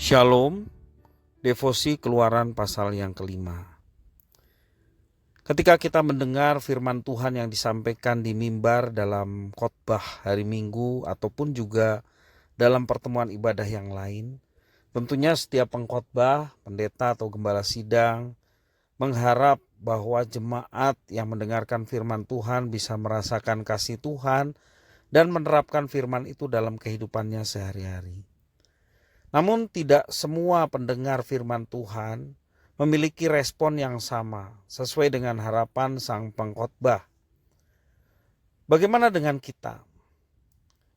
Shalom, devosi Keluaran pasal yang kelima. Ketika kita mendengar firman Tuhan yang disampaikan di mimbar dalam khotbah hari Minggu ataupun juga dalam pertemuan ibadah yang lain, tentunya setiap pengkhotbah, pendeta atau gembala sidang mengharap bahwa jemaat yang mendengarkan firman Tuhan bisa merasakan kasih Tuhan dan menerapkan firman itu dalam kehidupannya sehari-hari. Namun tidak semua pendengar firman Tuhan memiliki respon yang sama sesuai dengan harapan sang pengkhotbah. Bagaimana dengan kita?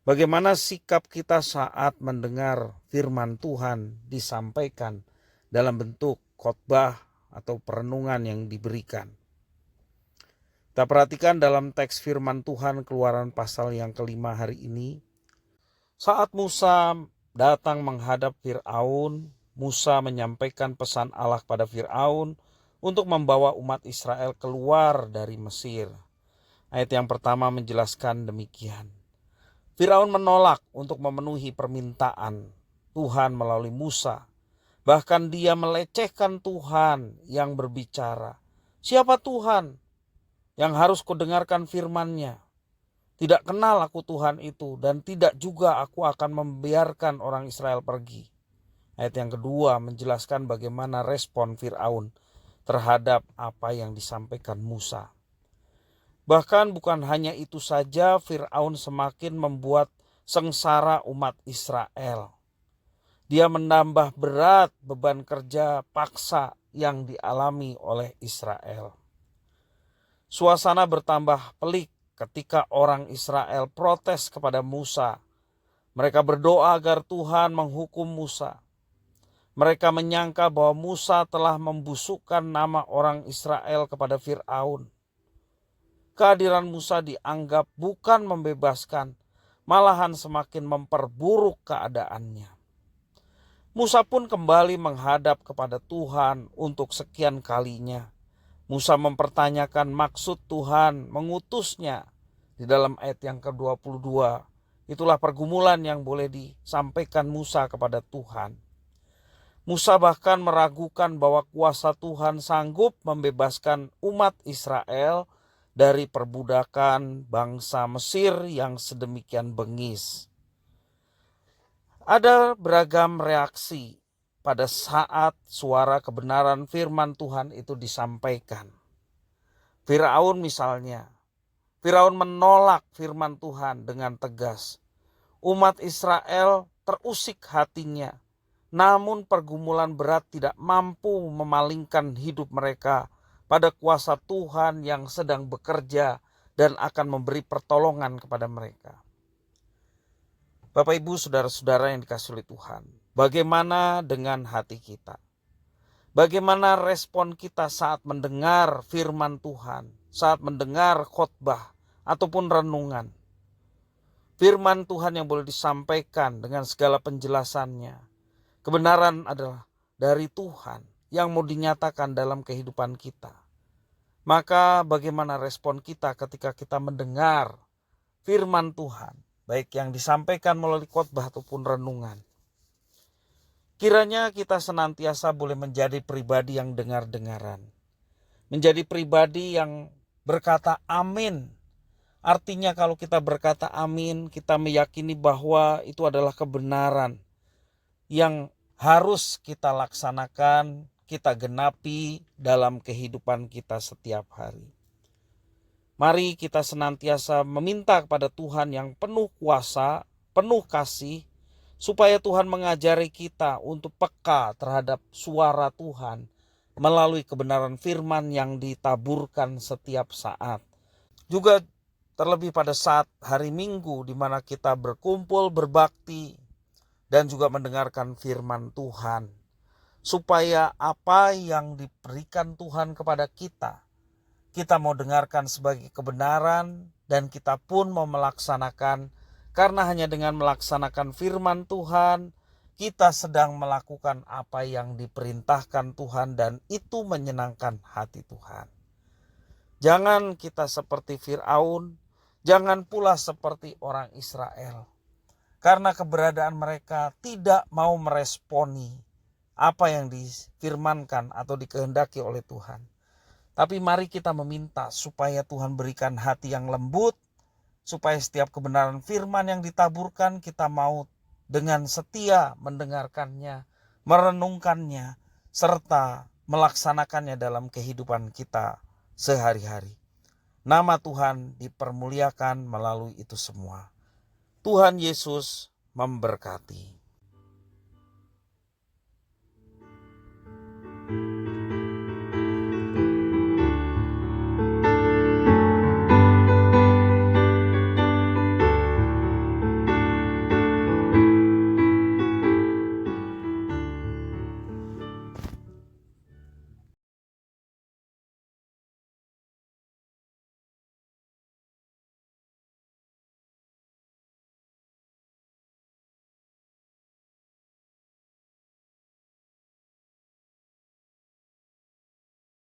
Bagaimana sikap kita saat mendengar firman Tuhan disampaikan dalam bentuk khotbah atau perenungan yang diberikan? Kita perhatikan dalam teks firman Tuhan Keluaran pasal yang kelima hari ini. Saat Musa datang menghadap Fir'aun, Musa menyampaikan pesan Allah pada Fir'aun untuk membawa umat Israel keluar dari Mesir. Ayat yang pertama menjelaskan demikian. Fir'aun menolak untuk memenuhi permintaan Tuhan melalui Musa. Bahkan dia melecehkan Tuhan yang berbicara. Siapa Tuhan yang harus kudengarkan firman-Nya? Tidak kenal aku Tuhan itu, dan tidak juga aku akan membiarkan orang Israel pergi. Ayat yang kedua menjelaskan bagaimana respon Fir'aun terhadap apa yang disampaikan Musa. Bahkan bukan hanya itu saja, Fir'aun semakin membuat sengsara umat Israel. Dia menambah berat beban kerja paksa yang dialami oleh Israel. Suasana bertambah pelik ketika orang Israel protes kepada Musa. Mereka berdoa agar Tuhan menghukum Musa. Mereka menyangka bahwa Musa telah membusukkan nama orang Israel kepada Fir'aun. Kehadiran Musa dianggap bukan membebaskan, malahan semakin memperburuk keadaannya. Musa pun kembali menghadap kepada Tuhan untuk sekian kalinya. Musa mempertanyakan maksud Tuhan mengutusnya. Di dalam ayat yang ke-22, itulah pergumulan yang boleh disampaikan Musa kepada Tuhan. Musa bahkan meragukan bahwa kuasa Tuhan sanggup membebaskan umat Israel dari perbudakan bangsa Mesir yang sedemikian bengis. Ada beragam reaksi pada saat suara kebenaran firman Tuhan itu disampaikan. Fir'aun misalnya. Fir'aun menolak firman Tuhan dengan tegas. Umat Israel terusik hatinya, namun pergumulan berat tidak mampu memalingkan hidup mereka pada kuasa Tuhan yang sedang bekerja dan akan memberi pertolongan kepada mereka. Bapak Ibu saudara-saudara yang dikasihi oleh Tuhan, bagaimana dengan hati kita? Bagaimana respon kita saat mendengar firman Tuhan, saat mendengar khotbah ataupun renungan? Firman Tuhan yang boleh disampaikan dengan segala penjelasannya. Kebenaran adalah dari Tuhan yang mau dinyatakan dalam kehidupan kita. Maka bagaimana respon kita ketika kita mendengar firman Tuhan, baik yang disampaikan melalui khotbah ataupun renungan? Kiranya kita senantiasa boleh menjadi pribadi yang dengar-dengaran. Menjadi pribadi yang berkata amin. Artinya kalau kita berkata amin, kita meyakini bahwa itu adalah kebenaran yang harus kita laksanakan, kita genapi dalam kehidupan kita setiap hari. Mari kita senantiasa meminta kepada Tuhan yang penuh kuasa, penuh kasih, supaya Tuhan mengajari kita untuk peka terhadap suara Tuhan melalui kebenaran firman yang ditaburkan setiap saat. Juga terlebih pada saat hari Minggu di mana kita berkumpul, berbakti, dan juga mendengarkan firman Tuhan. Supaya apa yang diberikan Tuhan kepada kita mau dengarkan sebagai kebenaran dan kita pun mau melaksanakan. Karena hanya dengan melaksanakan firman Tuhan, kita sedang melakukan apa yang diperintahkan Tuhan dan itu menyenangkan hati Tuhan. Jangan kita seperti Fir'aun, jangan pula seperti orang Israel. karena keberadaan mereka tidak mau meresponi apa yang difirmankan atau dikehendaki oleh Tuhan. Tapi mari kita meminta supaya Tuhan berikan hati yang lembut, supaya setiap kebenaran firman yang ditaburkan kita mau dengan setia mendengarkannya, merenungkannya, serta melaksanakannya dalam kehidupan kita sehari-hari. Nama Tuhan dipermuliakan melalui itu semua. Tuhan Yesus memberkati.